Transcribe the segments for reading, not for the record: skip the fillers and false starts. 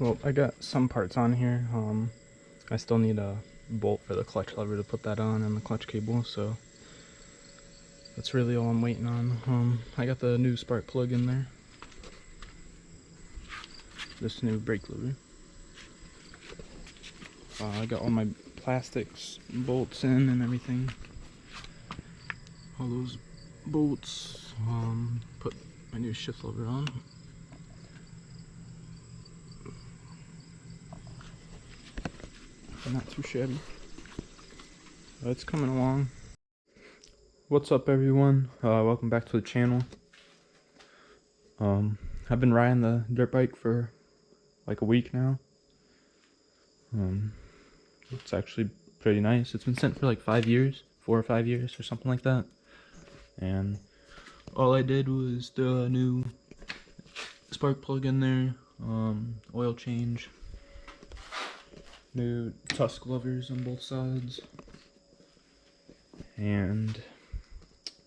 Well, I got some parts on here. I still need a bolt for the clutch lever to put that on and the clutch cable, so that's really all I'm waiting on. I got the new spark plug in there. This new brake lever. I got all my plastics, bolts in and everything. All those bolts. Put my new shift lever on. Not too shabby. It's coming along. What's up, everyone? Welcome back to the channel. I've been riding the dirt bike for like a week now. It's actually pretty nice. It's been sent for like 5 years, 4 or 5 years or something like that. And all I did was the new spark plug in there, oil change, new tusk levers on both sides, and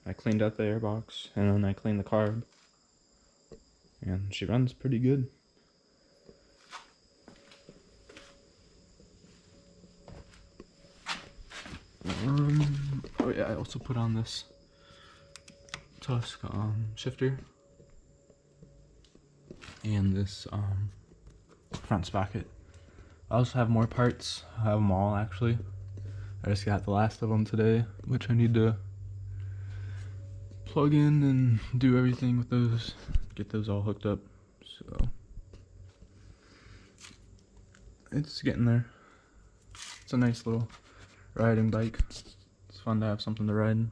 I cleaned out the airbox, and then I cleaned the carb, and she runs pretty good. Oh yeah, I also put on this tusk shifter and this front sprocket. I also have more parts. I have them all actually. I just got the last of them today, which I need to plug in and do everything with those, get those all hooked up. So it's getting there. It's a nice little riding bike. It's fun to have something to ride.